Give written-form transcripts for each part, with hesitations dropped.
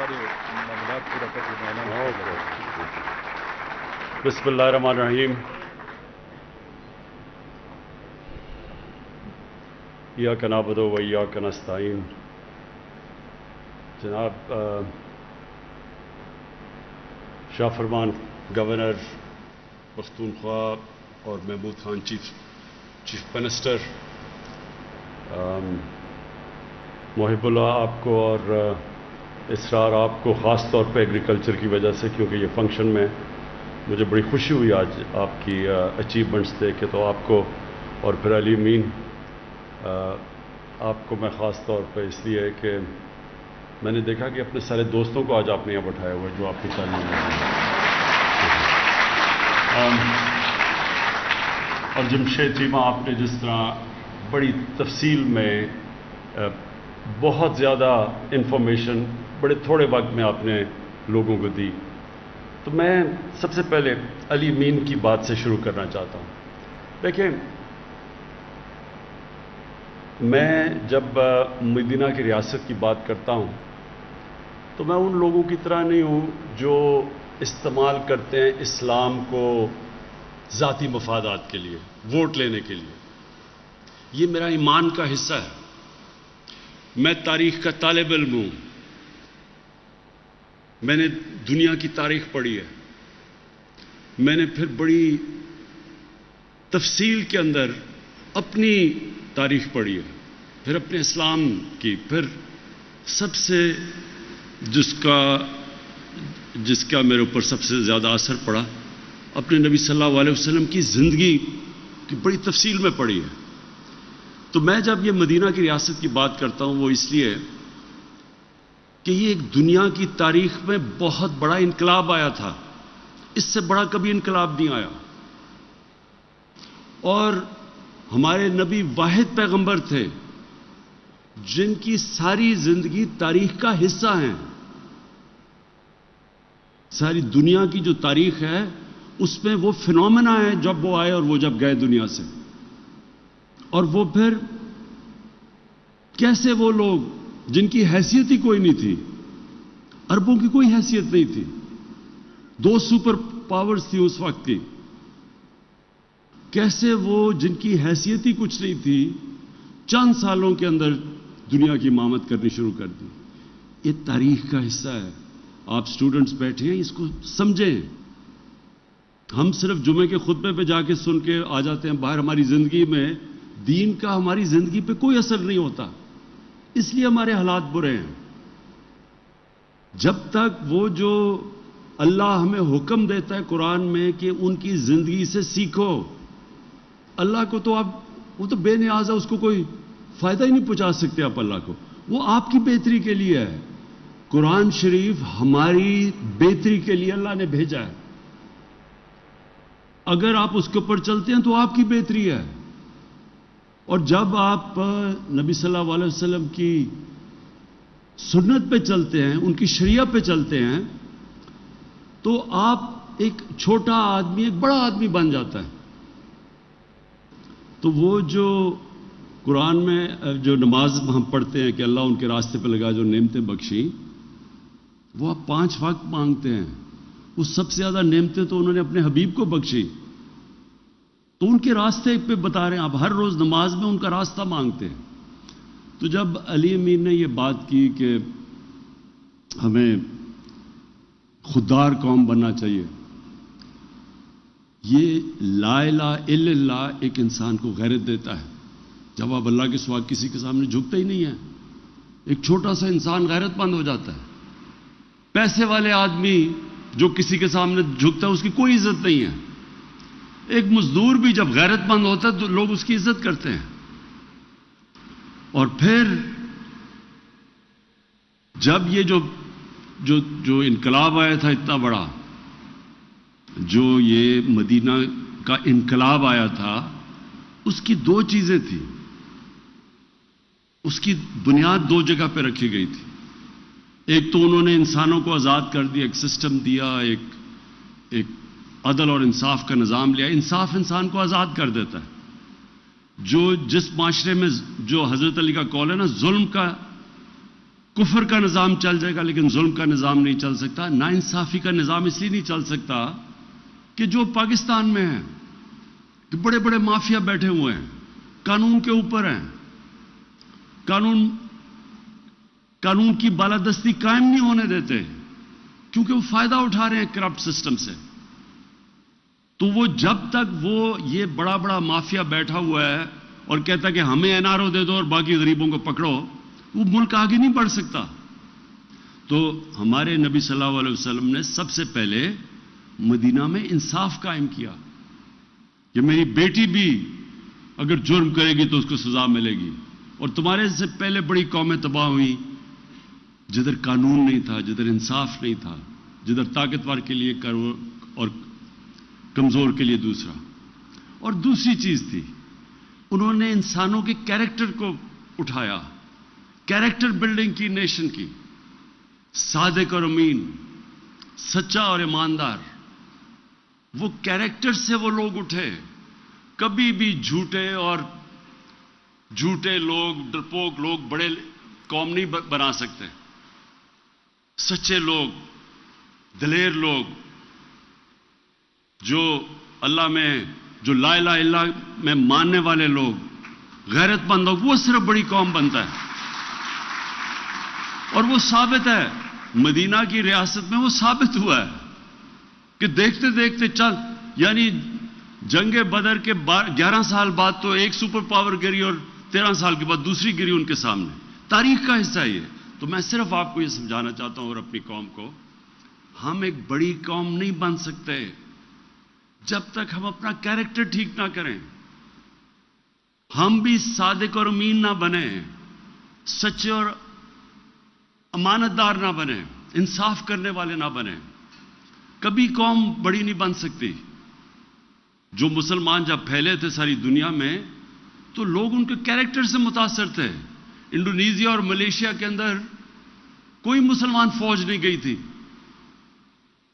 سارے معاملات پورا کر دینا ہے. بسم اللہ الرحمن الرحیم. ایاک نعبد و ایاک نستعین. جناب شاہ فرمان گورنر پختونخوا اور محمود خان چیف منسٹر، محب اللہ آپ کو اور اسرار آپ کو، خاص طور پہ ایگریکلچر کی وجہ سے، کیونکہ یہ فنکشن میں مجھے بڑی خوشی ہوئی آج آپ کی اچیومنٹس دیکھ کے. تو آپ کو اور پھر علی امین آپ کو میں خاص طور پہ اس لیے کہ میں نے دیکھا کہ اپنے سارے دوستوں کو آج آپ نے یہاں بٹھایا ہوا ہے جو آپ کی تعلیم میں. اور جمشید چیمہ، آپ نے جس طرح بڑی تفصیل میں بہت زیادہ انفارمیشن بڑے تھوڑے وقت میں آپ نے لوگوں کو دی، تو میں سب سے پہلے علی امین کی بات سے شروع کرنا چاہتا ہوں. دیکھیں، میں جب مدینہ کی ریاست کی بات کرتا ہوں تو میں ان لوگوں کی طرح نہیں ہوں جو استعمال کرتے ہیں اسلام کو ذاتی مفادات کے لیے، ووٹ لینے کے لیے. یہ میرا ایمان کا حصہ ہے. میں تاریخ کا طالب علم ہوں. میں نے دنیا کی تاریخ پڑھی ہے. میں نے پھر بڑی تفصیل کے اندر اپنی تاریخ پڑھی ہے، پھر اپنے اسلام کی، پھر سب سے جس کا میرے اوپر سب سے زیادہ اثر پڑا، اپنے نبی صلی اللہ علیہ وسلم کی زندگی کی بڑی تفصیل میں پڑھی ہے. تو میں جب یہ مدینہ کی ریاست کی بات کرتا ہوں، وہ اس لیے کہ یہ ایک دنیا کی تاریخ میں بہت بڑا انقلاب آیا تھا. اس سے بڑا کبھی انقلاب نہیں آیا. اور ہمارے نبی واحد پیغمبر تھے جن کی ساری زندگی تاریخ کا حصہ ہیں. ساری دنیا کی جو تاریخ ہے اس میں وہ فنومنا ہے، جب وہ آئے اور وہ جب گئے دنیا سے. اور وہ پھر کیسے وہ لوگ جن کی حیثیت ہی کوئی نہیں تھی، عربوں کی کوئی حیثیت نہیں تھی، 2 سپر پاورز تھی اس وقت کی، کیسے وہ جن کی حیثیت ہی کچھ نہیں تھی چند سالوں کے اندر دنیا کی امامت کرنی شروع کر دی. یہ تاریخ کا حصہ ہے. آپ سٹوڈنٹس بیٹھے ہیں، اس کو سمجھیں. ہم صرف جمعے کے خطبے پہ جا کے سن کے آ جاتے ہیں باہر. ہماری زندگی میں دین کا ہماری زندگی پہ کوئی اثر نہیں ہوتا، اس لیے ہمارے حالات برے ہیں. جب تک وہ جو اللہ ہمیں حکم دیتا ہے قرآن میں کہ ان کی زندگی سے سیکھو، اللہ کو تو وہ تو بے نیاز ہے، اس کو کوئی فائدہ ہی نہیں پہنچا سکتے آپ اللہ کو. وہ آپ کی بہتری کے لیے ہے. قرآن شریف ہماری بہتری کے لیے اللہ نے بھیجا ہے. اگر آپ اس کے اوپر چلتے ہیں تو آپ کی بہتری ہے. اور جب آپ نبی صلی اللہ علیہ وسلم کی سنت پہ چلتے ہیں، ان کی شریعت پہ چلتے ہیں، تو آپ ایک چھوٹا آدمی ایک بڑا آدمی بن جاتا ہے. تو وہ جو قرآن میں جو نماز ہم پڑھتے ہیں کہ اللہ ان کے راستے پہ لگا جو نعمتیں بخشی، وہ آپ 5 وقت مانگتے ہیں. وہ سب سے زیادہ نعمتیں تو انہوں نے اپنے حبیب کو بخشی، تو ان کے راستے پہ بتا رہے ہیں. آپ ہر روز نماز میں ان کا راستہ مانگتے ہیں. تو جب علی امین نے یہ بات کی کہ ہمیں خوددار قوم بننا چاہیے، یہ لا الہ الا اللہ ایک انسان کو غیرت دیتا ہے. جب آپ اللہ کے سوا کسی کے سامنے جھکتے ہی نہیں ہیں، ایک چھوٹا سا انسان غیرت مند ہو جاتا ہے. پیسے والے آدمی جو کسی کے سامنے جھکتا ہے اس کی کوئی عزت نہیں ہے. ایک مزدور بھی جب غیرت مند ہوتا ہے تو لوگ اس کی عزت کرتے ہیں. اور پھر جب یہ جو انقلاب آیا تھا اتنا بڑا، جو یہ مدینہ کا انقلاب آیا تھا، اس کی 2 چیزیں تھیں. اس کی بنیاد 2 جگہ پہ رکھی گئی تھی. ایک تو انہوں نے انسانوں کو آزاد کر دیا، ایک سسٹم دیا، ایک عدل اور انصاف کا نظام لیا. انصاف انسان کو آزاد کر دیتا ہے. جس معاشرے میں جو حضرت علی کا قول ہے نا، ظلم کا کفر کا نظام چل جائے گا لیکن ظلم کا نظام نہیں چل سکتا. ناانصافی کا نظام اس لیے نہیں چل سکتا کہ جو پاکستان میں ہے کہ بڑے بڑے مافیا بیٹھے ہوئے ہیں, قانون کے اوپر ہیں, قانون کی بالادستی قائم نہیں ہونے دیتے کیونکہ وہ فائدہ اٹھا رہے ہیں کرپٹ سسٹم سے. تو وہ جب تک وہ یہ بڑا بڑا مافیا بیٹھا ہوا ہے اور کہتا ہے کہ ہمیں این آر او دے دو اور باقی غریبوں کو پکڑو, وہ ملک آگے نہیں بڑھ سکتا. تو ہمارے نبی صلی اللہ علیہ وسلم نے سب سے پہلے مدینہ میں انصاف قائم کیا کہ میری بیٹی بھی اگر جرم کرے گی تو اس کو سزا ملے گی. اور تمہارے سے پہلے بڑی قومیں تباہ ہوئی جدھر قانون نہیں تھا, جدھر انصاف نہیں تھا, جدھر طاقتور کے لیے اور کمزور کے لیے دوسرا. اور دوسری چیز تھی, انہوں نے انسانوں کے کیریکٹر کو اٹھایا, کیریکٹر بلڈنگ کی نیشن کی. صادق اور امین, سچا اور ایماندار, وہ کیریکٹر سے وہ لوگ اٹھے. کبھی بھی جھوٹے لوگ, ڈرپوک لوگ بڑے قوم نہیں بنا سکتے. سچے لوگ, دلیر لوگ, جو اللہ میں, جو لا الہ الا اللہ میں ماننے والے لوگ, غیرت مند لوگ, وہ صرف بڑی قوم بنتا ہے. اور وہ ثابت ہے, مدینہ کی ریاست میں وہ ثابت ہوا ہے کہ دیکھتے دیکھتے یعنی جنگ بدر کے 11 سال بعد تو ایک سپر پاور گری اور 13 سال کے بعد دوسری گری ان کے سامنے. تاریخ کا حصہ ہے یہ. تو میں صرف آپ کو یہ سمجھانا چاہتا ہوں اور اپنی قوم کو, ہم ایک بڑی قوم نہیں بن سکتے جب تک ہم اپنا کیریکٹر ٹھیک نہ کریں. ہم بھی صادق اور امین نہ بنیں, سچے اور امانت دار نہ بنیں, انصاف کرنے والے نہ بنیں, کبھی قوم بڑی نہیں بن سکتی. جو مسلمان جب پھیلے تھے ساری دنیا میں تو لوگ ان کے کیریکٹر سے متاثر تھے. انڈونیزیا اور ملیشیا کے اندر کوئی مسلمان فوج نہیں گئی تھی,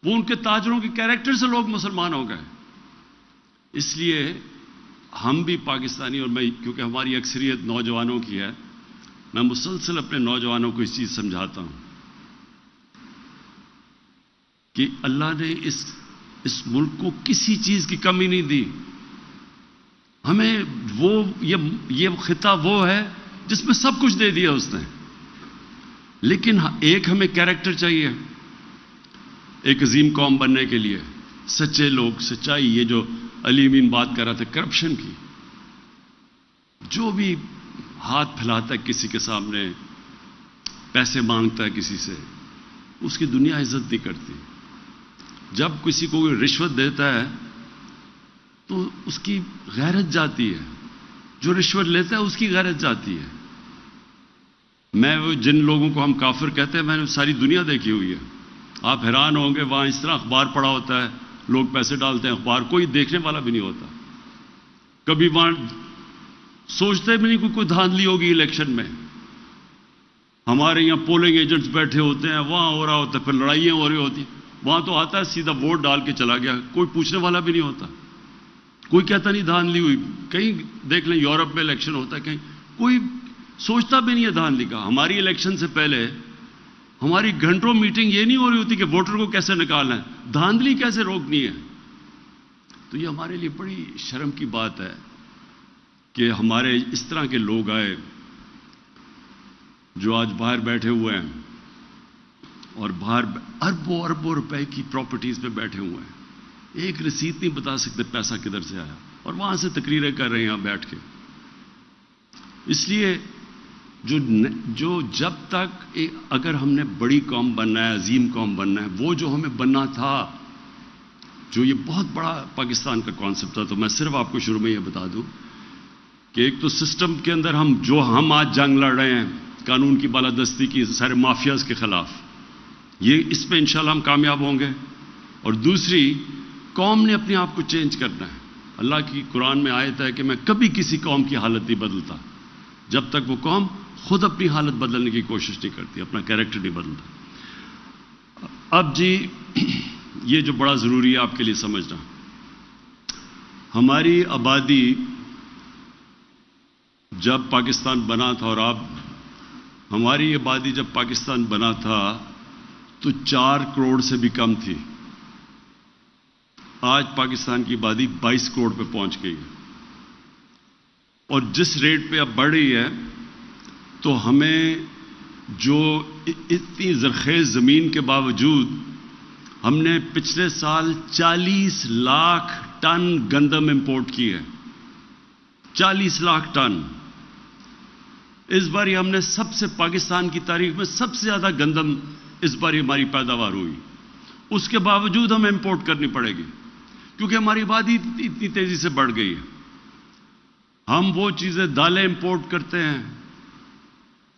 وہ ان کے تاجروں کے کیریکٹر سے لوگ مسلمان ہو گئے. اس لیے ہم بھی پاکستانی, اور میں کیونکہ ہماری اکثریت نوجوانوں کی ہے, میں مسلسل اپنے نوجوانوں کو اس چیز سمجھاتا ہوں کہ اللہ نے اس ملک کو کسی چیز کی کمی نہیں دی. ہمیں یہ خطہ وہ ہے جس میں سب کچھ دے دیا اس نے, لیکن ایک ہمیں کیریکٹر چاہیے ایک عظیم قوم بننے کے لیے. سچے لوگ, سچائی, یہ جو علی امین بات کر رہا تھا کرپشن کی, جو بھی ہاتھ پھیلاتا ہے کسی کے سامنے, پیسے مانگتا ہے کسی سے, اس کی دنیا عزت نہیں کرتی. جب کسی کو رشوت دیتا ہے تو اس کی غیرت جاتی ہے, جو رشوت لیتا ہے اس کی غیرت جاتی ہے. میں وہ جن لوگوں کو ہم کافر کہتے ہیں, میں نے ساری دنیا دیکھی ہوئی ہے. آپ حیران ہوں گے, وہاں اس طرح اخبار پڑا ہوتا ہے, لوگ پیسے ڈالتے ہیں اخبار, کوئی دیکھنے والا بھی نہیں ہوتا. کبھی وہاں سوچتے بھی نہیں کوئی دھاندلی ہوگی الیکشن میں. ہمارے یہاں پولنگ ایجنٹس بیٹھے ہوتے ہیں, وہاں ہو رہا ہوتا ہے, پھر لڑائیاں ہو رہی ہوتی, وہاں تو آتا ہے سیدھا ووٹ ڈال کے چلا گیا, کوئی پوچھنے والا بھی نہیں ہوتا, کوئی کہتا نہیں دھاندلی ہوئی. کہیں دیکھ لیں یورپ میں الیکشن ہوتا ہے, کہیں کوئی سوچتا بھی نہیں ہے دھاندلی کا. ہماری الیکشن سے پہلے ہماری گھنٹوں میٹنگ یہ نہیں ہو رہی ہوتی کہ ووٹر کو کیسے نکالنا ہے, دھاندلی کیسے روکنی ہے. تو یہ ہمارے لیے بڑی شرم کی بات ہے کہ ہمارے اس طرح کے لوگ آئے جو آج باہر بیٹھے ہوئے ہیں اور باہر اربوں اربوں روپے کی پراپرٹیز پہ بیٹھے ہوئے ہیں, ایک رسید نہیں بتا سکتے پیسہ کدھر سے آیا, اور وہاں سے تقریریں کر رہے ہیں یہاں بیٹھ کے. اس لیے جو جب تک اگر ہم نے بڑی قوم بننا ہے, عظیم قوم بننا ہے, وہ جو ہمیں بننا تھا, جو یہ بہت بڑا پاکستان کا کانسیپٹ تھا, تو میں صرف آپ کو شروع میں یہ بتا دوں کہ ایک تو سسٹم کے اندر ہم آج جنگ لڑ رہے ہیں قانون کی بالادستی کی سارے مافیاز کے خلاف, یہ اس پہ انشاءاللہ ہم کامیاب ہوں گے. اور دوسری, قوم نے اپنے آپ کو چینج کرنا ہے. اللہ کی قرآن میں آیت ہے کہ میں کبھی کسی قوم کی حالت نہیں بدلتا جب تک وہ قوم خود اپنی حالت بدلنے کی کوشش نہیں کرتی, اپنا کیریکٹر نہیں بدلتا. اب جی یہ جو بڑا ضروری ہے آپ کے لیے سمجھنا, ہماری آبادی جب پاکستان بنا تھا اور آپ ہماری آبادی جب پاکستان بنا تھا تو 4 کروڑ سے بھی کم تھی. آج پاکستان کی آبادی 22 کروڑ پہ پہنچ گئی ہے، اور جس ریٹ پہ اب بڑھ رہی ہے تو ہمیں جو اتنی زرخیز زمین کے باوجود ہم نے پچھلے سال 40 لاکھ ٹن گندم امپورٹ کی ہے. 40 لاکھ ٹن. اس بار ہم نے پاکستان کی تاریخ میں سب سے زیادہ گندم اس بار ہماری پیداوار ہوئی. اس کے باوجود ہمیں امپورٹ کرنی پڑے گی کیونکہ ہماری آبادی اتنی تیزی سے بڑھ گئی ہے. ہم وہ چیزیں دالیں امپورٹ کرتے ہیں،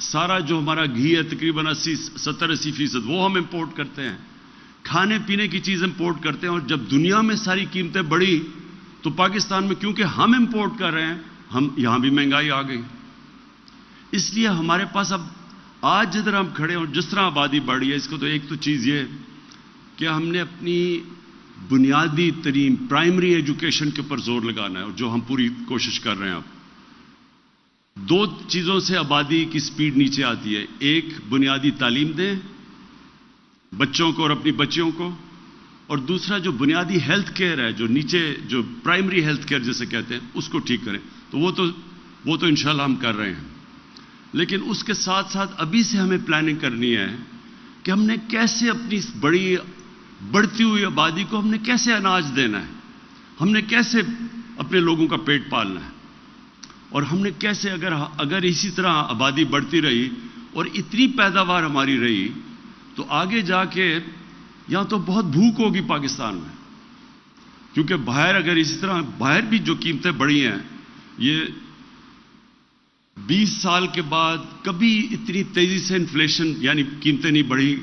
سارا جو ہمارا گھی ہے تقریباً 70-80% وہ ہم امپورٹ کرتے ہیں. کھانے پینے کی چیز امپورٹ کرتے ہیں، اور جب دنیا میں ساری قیمتیں بڑھی تو پاکستان میں کیونکہ ہم امپورٹ کر رہے ہیں، ہم یہاں بھی مہنگائی آ گئی. اس لیے ہمارے پاس اب آج جدھر ہم کھڑے اور جس طرح آبادی بڑھی ہے، اس کو تو ایک تو چیز یہ کہ ہم نے اپنی بنیادی ترین پرائمری ایجوکیشن کے اوپر زور لگانا ہے، اور جو ہم پوری کوشش کر رہے ہیں. اب 2 چیزوں سے آبادی کی سپیڈ نیچے آتی ہے. ایک، بنیادی تعلیم دیں بچوں کو اور اپنی بچیوں کو، اور دوسرا جو بنیادی ہیلتھ کیئر ہے، جو نیچے جو پرائمری ہیلتھ کیئر جسے کہتے ہیں، اس کو ٹھیک کریں. تو وہ تو انشاءاللہ ہم کر رہے ہیں. لیکن اس کے ساتھ ساتھ ابھی سے ہمیں پلاننگ کرنی ہے کہ ہم نے کیسے اپنی بڑھتی ہوئی آبادی کو ہم نے کیسے اناج دینا ہے، ہم نے کیسے اپنے لوگوں کا پیٹ پالنا ہے، اور ہم نے کیسے اگر اسی طرح آبادی بڑھتی رہی اور اتنی پیداوار ہماری رہی تو آگے جا کے یہاں تو بہت بھوک ہوگی پاکستان میں. کیونکہ باہر اگر اسی طرح باہر بھی جو قیمتیں بڑھی ہیں، یہ 20 سال کے بعد کبھی اتنی تیزی سے انفلیشن یعنی قیمتیں نہیں بڑھی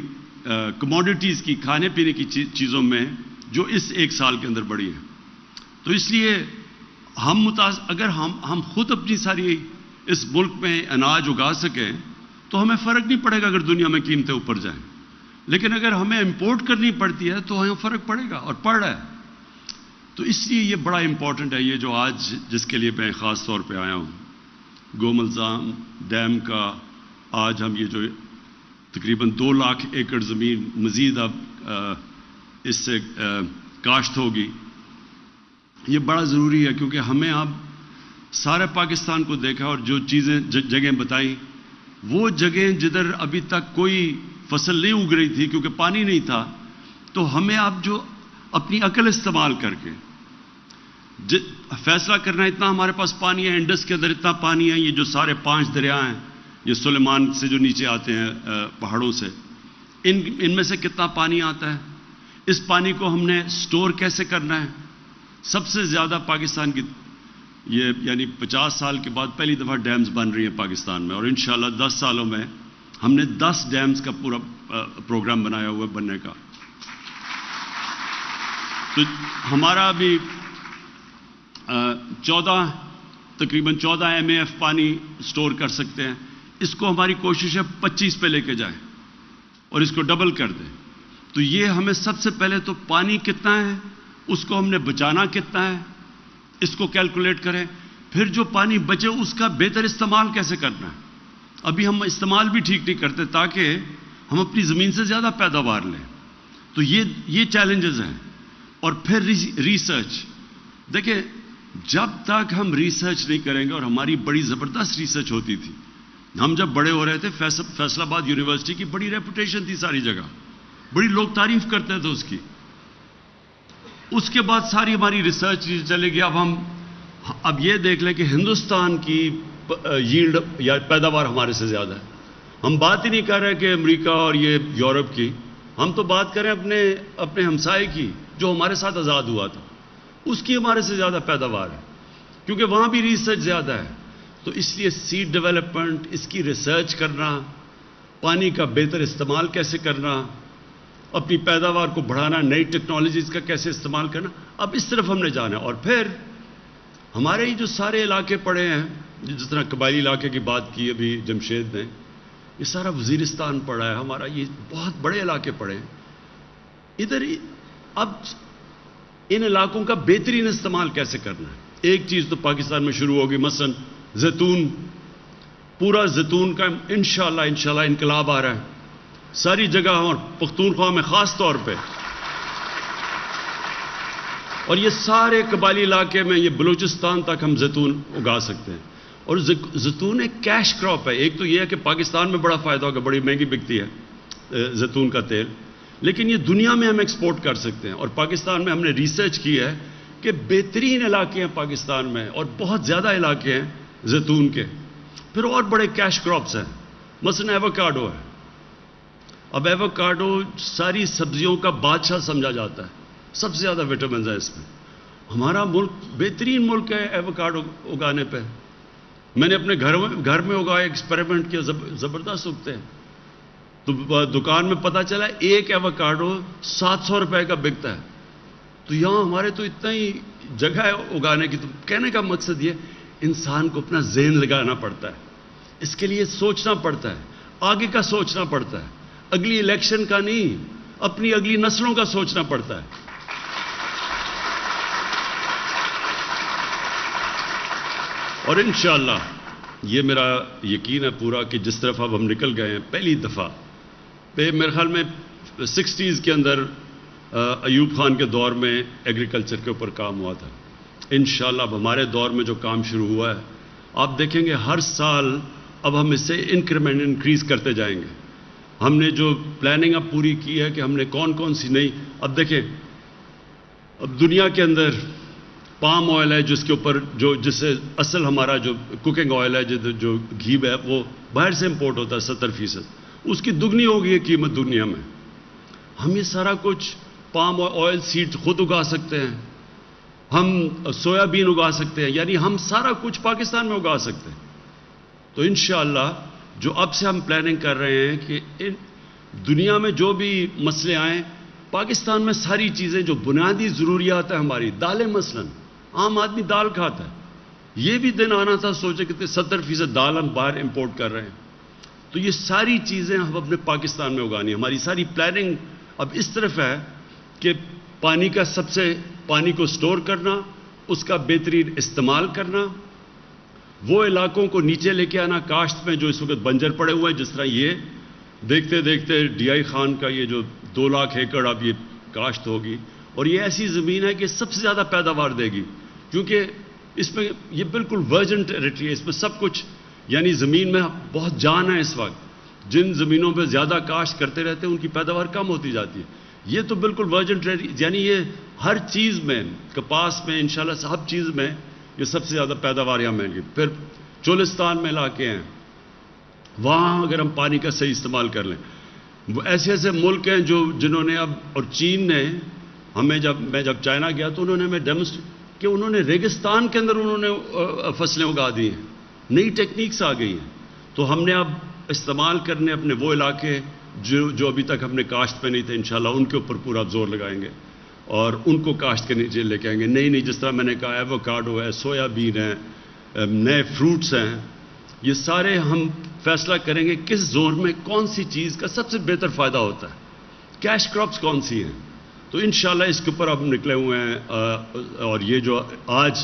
کموڈیٹیز کی، کھانے پینے کی چیزوں میں، جو اس 1 سال کے اندر بڑھی ہے. تو اس لیے اگر ہم خود اپنی ساری اس ملک میں اناج اگا سکیں تو ہمیں فرق نہیں پڑے گا اگر دنیا میں قیمتیں اوپر جائیں. لیکن اگر ہمیں امپورٹ کرنی پڑتی ہے تو ہمیں فرق پڑے گا، اور پڑ رہا ہے. تو اس لیے یہ بڑا امپورٹنٹ ہے، یہ جو آج جس کے لیے میں خاص طور پہ آیا ہوں، گوملزام ڈیم کا. آج ہم یہ جو تقریباً 2 لاکھ ایکڑ زمین مزید اب اس سے کاشت ہوگی، یہ بڑا ضروری ہے. کیونکہ ہمیں اب سارے پاکستان کو دیکھا اور جو چیزیں جگہیں بتائیں، وہ جگہیں جدھر ابھی تک کوئی فصل نہیں اگ رہی تھی کیونکہ پانی نہیں تھا، تو ہمیں اب جو اپنی عقل استعمال کر کے فیصلہ کرنا ہے. اتنا ہمارے پاس پانی ہے، انڈس کے اندر اتنا پانی ہے، یہ جو سارے 5 دریا ہیں، یہ سلیمان سے جو نیچے آتے ہیں پہاڑوں سے، ان میں سے کتنا پانی آتا ہے. اس پانی کو ہم نے سٹور کیسے کرنا ہے. سب سے زیادہ پاکستان کی یہ یعنی 50 سال کے بعد پہلی دفعہ ڈیمز بن رہی ہیں پاکستان میں، اور انشاءاللہ 10 سالوں میں ہم نے 10 ڈیمز کا پورا پروگرام بنایا ہوا ہے بننے کا. تو ہمارا ابھی تقریباً 14 MAF پانی سٹور کر سکتے ہیں. اس کو ہماری کوشش ہے 25 پہ لے کے جائیں اور اس کو ڈبل کر دیں. تو یہ ہمیں سب سے پہلے تو پانی کتنا ہے، اس کو ہم نے بچانا کتنا ہے، اس کو کیلکولیٹ کریں. پھر جو پانی بچے اس کا بہتر استعمال کیسے کرنا ہے. ابھی ہم استعمال بھی ٹھیک نہیں کرتے تاکہ ہم اپنی زمین سے زیادہ پیداوار لیں. تو یہ چیلنجز ہیں. اور پھر ریسرچ. دیکھیں، جب تک ہم ریسرچ نہیں کریں گے، اور ہماری بڑی زبردست ریسرچ ہوتی تھی، ہم جب بڑے ہو رہے تھے، فیصل آباد یونیورسٹی کی بڑی ریپوٹیشن تھی ساری جگہ، بڑی لوگ تعریف کرتے تھے اس کی. اس کے بعد ساری ہماری ریسرچ چلے گی. اب یہ دیکھ لیں کہ ہندوستان کی ییلڈ یا پیداوار ہمارے سے زیادہ ہے. ہم بات ہی نہیں کر رہے کہ امریکہ اور یہ یورپ کی، ہم تو بات کریں اپنے ہمسائے کی جو ہمارے ساتھ آزاد ہوا تھا، اس کی ہمارے سے زیادہ پیداوار ہے، کیونکہ وہاں بھی ریسرچ زیادہ ہے. تو اس لیے سیڈ ڈیولپمنٹ، اس کی ریسرچ کرنا، پانی کا بہتر استعمال کیسے کرنا، اپنی پیداوار کو بڑھانا، نئی ٹیکنالوجیز کا کیسے استعمال کرنا، اب اس طرف ہم نے جانا ہے. اور پھر ہمارے ہی جو سارے علاقے پڑے ہیں، جس طرح قبائلی علاقے کی بات کی ابھی جمشید نے، یہ سارا وزیرستان پڑا ہے ہمارا، یہ بہت بڑے علاقے پڑے ہیں. ادھر اب ان علاقوں کا بہترین استعمال کیسے کرنا ہے. ایک چیز تو پاکستان میں شروع ہوگی، مثلا زیتون. پورا زیتون کا انشاءاللہ انقلاب آ رہا ہے ساری جگہ اور پختونخوا میں خاص طور پہ. اور یہ سارے قبائلی علاقے میں یہ بلوچستان تک ہم زیتون اگا سکتے ہیں. اور زیتون ایک کیش کراپ ہے. ایک تو یہ ہے کہ پاکستان میں بڑا فائدہ ہوگا, بڑی مہنگی بکتی ہے زیتون کا تیل, لیکن یہ دنیا میں ہم ایکسپورٹ کر سکتے ہیں. اور پاکستان میں ہم نے ریسرچ کی ہے کہ بہترین علاقے ہیں پاکستان میں اور بہت زیادہ علاقے ہیں زیتون کے. پھر اور بڑے کیش کراپس ہیں, مثلا ایووکاڈو ہے. اب ایووکاڈو ساری سبزیوں کا بادشاہ سمجھا جاتا ہے, سب سے زیادہ وٹامنز ہیں اس میں. ہمارا ملک بہترین ملک ہے ایووکاڈو اگانے پہ. میں نے اپنے گھر میں اگایا, ایکسپیریمنٹ کیا, زبردست اگتے ہیں. تو دکان میں پتہ چلا ایک ایووکاڈو 700 روپے کا بکتا ہے. تو یہاں ہمارے تو اتنا ہی جگہ ہے اگانے کی. تو کہنے کا مقصد یہ انسان کو اپنا ذہن لگانا پڑتا ہے, اس کے لیے سوچنا پڑتا ہے, آگے کا سوچنا پڑتا ہے, اگلی الیکشن کا نہیں, اپنی اگلی نسلوں کا سوچنا پڑتا ہے. اور انشاءاللہ یہ میرا یقین ہے پورا کہ جس طرف اب ہم نکل گئے ہیں, پہلی دفعہ میرے خیال میں 60s کے اندر ایوب خان کے دور میں ایگریکلچر کے اوپر کام ہوا تھا. انشاءاللہ اب ہمارے دور میں جو کام شروع ہوا ہے, آپ دیکھیں گے ہر سال اب ہم اس سے انکریمنٹ انکریز کرتے جائیں گے. ہم نے جو پلاننگ اب پوری کی ہے کہ ہم نے کون سی نئی, اب دیکھیں اب دنیا کے اندر پام آئل ہے جس کے اوپر جس سے اصل ہمارا جو کوکنگ آئل ہے جو گھی ہے وہ باہر سے امپورٹ ہوتا ہے 70%, اس کی دگنی ہو گئی ہے قیمت دنیا میں. ہم یہ سارا کچھ پام آئل سیڈ خود اگا سکتے ہیں, ہم سویا بین اگا سکتے ہیں, یعنی ہم سارا کچھ پاکستان میں اگا سکتے ہیں. تو انشاءاللہ جو اب سے ہم پلاننگ کر رہے ہیں کہ دنیا میں جو بھی مسئلے آئیں, پاکستان میں ساری چیزیں جو بنیادی ضروریات ہیں ہماری, دالیں مثلاً, عام آدمی دال کھاتا ہے, یہ بھی دن آنا تھا سوچے کہ 70% دال ہم باہر امپورٹ کر رہے ہیں. تو یہ ساری چیزیں ہم اپنے پاکستان میں اگانی. ہماری ساری پلاننگ اب اس طرف ہے کہ پانی کو سٹور کرنا, اس کا بہترین استعمال کرنا, وہ علاقوں کو نیچے لے کے آنا کاشت میں جو اس وقت بنجر پڑے ہوئے ہیں. جس طرح یہ دیکھتے دیکھتے ڈی آئی خان کا یہ جو 2 لاکھ ایکڑ اب یہ کاشت ہوگی, اور یہ ایسی زمین ہے کہ سب سے زیادہ پیداوار دے گی, کیونکہ اس میں یہ بالکل ورجن ٹیریٹری ہے. اس میں سب کچھ, یعنی زمین میں بہت جان ہے اس وقت. جن زمینوں پہ زیادہ کاشت کرتے رہتے ہیں ان کی پیداوار کم ہوتی جاتی ہے. یہ تو بالکل ورجن ٹیریٹری, یعنی یہ ہر چیز میں, کپاس میں انشاءاللہ سب چیز میں یہ سب سے زیادہ پیداوار یہاں ملے گی. پھر چولستان میں علاقے ہیں, وہاں اگر ہم پانی کا صحیح استعمال کر لیں, وہ ایسے ملک ہیں جنہوں نے اب, اور چین نے میں جب چائنا گیا تو انہوں نے ہمیں ڈیمونسٹریٹ کہ انہوں نے ریگستان کے اندر انہوں نے فصلیں اگا دی ہیں, نئی ٹیکنیکس آ گئی ہیں. تو ہم نے اب استعمال کرنے اپنے وہ علاقے جو ابھی تک ہم نے کاشت پہ نہیں تھے, انشاءاللہ ان کے اوپر پورا زور لگائیں گے اور ان کو کاشت کے نیچے لے کے آئیں گے. نئی جس طرح میں نے کہا ایووکاڈو ہے, سویا بین ہے, نئے فروٹس ہیں, یہ سارے ہم فیصلہ کریں گے کس زون میں کون سی چیز کا سب سے بہتر فائدہ ہوتا ہے, کیش کراپس کون سی ہیں. تو انشاءاللہ اس کے اوپر اب نکلے ہوئے ہیں. اور یہ جو آج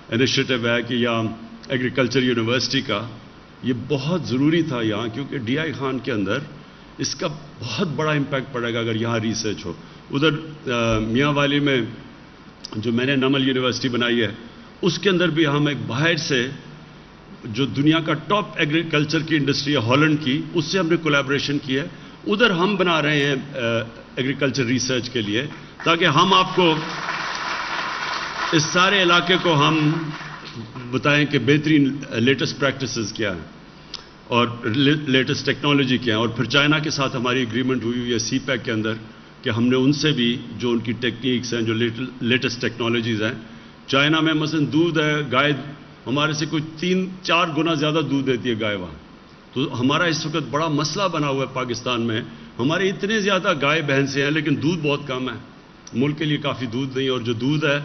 انیشیٹو ہے کہ یہاں ایگریکلچر یونیورسٹی کا, یہ بہت ضروری تھا یہاں, کیونکہ ڈی آئی خان کے اندر اس کا بہت بڑا امپیکٹ پڑے گا اگر یہاں ریسرچ ہو. ادھر میاں والی میں جو میں نے نمل یونیورسٹی بنائی ہے, اس کے اندر بھی ہم ایک باہر سے جو دنیا کا ٹاپ ایگریکلچر کی انڈسٹری ہے ہالینڈ کی, اس سے ہم نے کولیبریشن کی ہے. ادھر ہم بنا رہے ہیں ایگریکلچر ریسرچ کے لیے, تاکہ ہم آپ کو اس سارے علاقے کو ہم بتائیں کہ بہترین لیٹسٹ پریکٹسز کیا ہیں اور لیٹسٹ ٹیکنالوجی کیا ہے. اور پھر چائنا کے ساتھ ہماری اگریمنٹ ہوئی ہے سی پیک کے اندر کہ ہم نے ان سے بھی جو ان کی ٹیکنیکس ہیں, جو لیٹسٹ ٹیکنالوجیز ہیں. چائنا میں مثلا دودھ ہے, گائے ہمارے سے کچھ 3-4 گنا زیادہ دودھ دیتی ہے گائے وہاں. تو ہمارا اس وقت بڑا مسئلہ بنا ہوا ہے پاکستان میں, ہمارے اتنے زیادہ گائے بھینسیں ہیں لیکن دودھ بہت کم ہے, ملک کے لیے کافی دودھ نہیں, اور جو دودھ ہے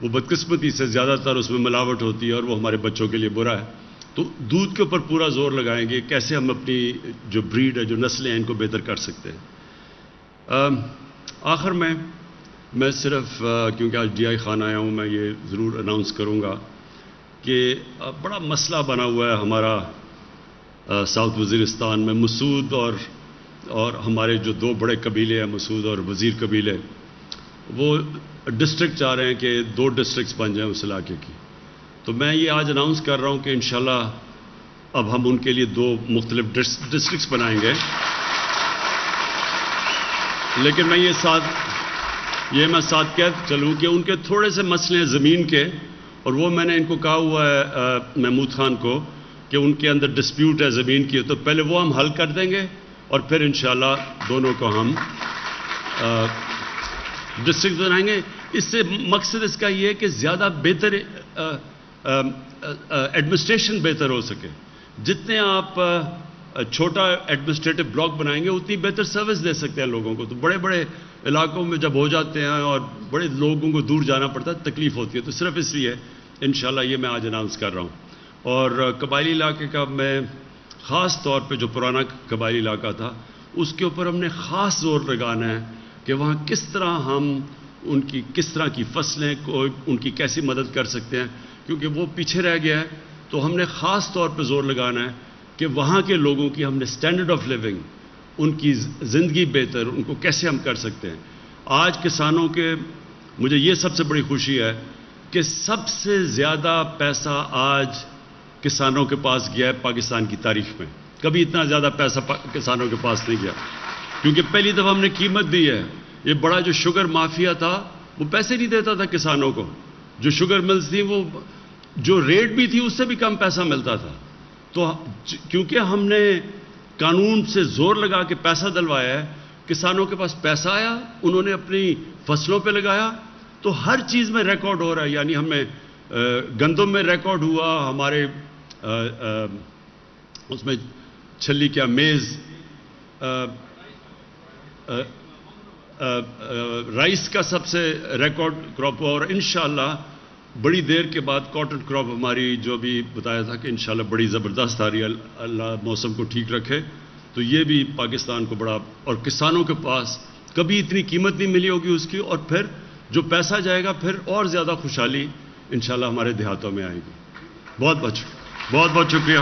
وہ بدقسمتی سے زیادہ تر اس میں ملاوٹ ہوتی ہے اور وہ ہمارے بچوں کے لیے برا ہے. تو دودھ کے اوپر پورا زور لگائیں گے, کیسے ہم اپنی جو بریڈ ہے, جو نسلیں ہیں, ان کو بہتر کر سکتے ہیں. آخر میں صرف کیونکہ آج ڈی آئی خان آیا ہوں, میں یہ ضرور اناؤنس کروں گا کہ بڑا مسئلہ بنا ہوا ہے ہمارا ساؤتھ وزیرستان میں مسعود اور ہمارے جو 2 بڑے قبیلے ہیں مسعود اور وزیر قبیلے، وہ ڈسٹرکٹ چاہ رہے ہیں کہ 2 ڈسٹرکٹس بن جائیں اس علاقے کی. تو میں یہ آج اناؤنس کر رہا ہوں کہ انشاءاللہ اب ہم ان کے لیے 2 مختلف ڈسٹرکٹس بنائیں گے. لیکن میں میں ساتھ کہہ چلوں کہ ان کے تھوڑے سے مسئلے ہیں زمین کے، اور وہ میں نے ان کو کہا ہوا ہے محمود خان کو کہ ان کے اندر ڈسپیوٹ ہے زمین کی، تو پہلے وہ ہم حل کر دیں گے اور پھر انشاءاللہ دونوں کو ہم ڈسٹرکٹ بنائیں گے. اس سے مقصد اس کا یہ ہے کہ زیادہ بہتر ایڈمنسٹریشن بہتر ہو سکے. جتنے آپ چھوٹا ایڈمنسٹریٹو بلاک بنائیں گے اتنی بہتر سروس دے سکتے ہیں لوگوں کو. تو بڑے بڑے علاقوں میں جب ہو جاتے ہیں اور بڑے لوگوں کو دور جانا پڑتا ہے تکلیف ہوتی ہے. تو صرف اس لیے انشاءاللہ یہ میں آج اناؤنس کر رہا ہوں. اور قبائلی علاقے کا میں خاص طور پہ جو پرانا قبائلی علاقہ تھا اس کے اوپر ہم نے خاص زور لگانا ہے کہ وہاں کس طرح ہم ان کی کس طرح کی فصلیں کو ان کی کیسی مدد کر سکتے ہیں، کیونکہ وہ پیچھے رہ گیا ہے. تو ہم نے خاص طور پہ زور لگانا ہے کہ وہاں کے لوگوں کی ہم نے اسٹینڈرڈ آف لیونگ، ان کی زندگی بہتر، ان کو کیسے ہم کر سکتے ہیں. آج کسانوں کے مجھے یہ سب سے بڑی خوشی ہے کہ سب سے زیادہ پیسہ آج کسانوں کے پاس گیا ہے پاکستان کی تاریخ میں. کبھی اتنا زیادہ پیسہ کسانوں کے پاس نہیں گیا، کیونکہ پہلی دفعہ ہم نے قیمت دی ہے. یہ بڑا جو شوگر مافیا تھا وہ پیسے نہیں دیتا تھا کسانوں کو. جو شوگر ملز تھی وہ جو ریٹ بھی تھی اس سے بھی کم پیسہ ملتا تھا. تو کیونکہ ہم نے قانون سے زور لگا کے پیسہ دلوایا ہے، کسانوں کے پاس پیسہ آیا، انہوں نے اپنی فصلوں پہ لگایا، تو ہر چیز میں ریکارڈ ہو رہا ہے. یعنی ہمیں گندم میں ریکارڈ ہوا، ہمارے اس میں چھلی کیا میز رائس کا سب سے ریکارڈ کراپ ہوا. اور انشاءاللہ بڑی دیر کے بعد کاٹن کراپ ہماری جو بھی بتایا تھا کہ انشاءاللہ بڑی زبردست آ رہی ہے، اللہ موسم کو ٹھیک رکھے. تو یہ بھی پاکستان کو بڑا، اور کسانوں کے پاس کبھی اتنی قیمت نہیں ملی ہوگی اس کی، اور پھر جو پیسہ جائے گا پھر اور زیادہ خوشحالی انشاءاللہ ہمارے دیہاتوں میں آئے گی. بہت بہت شکریہ.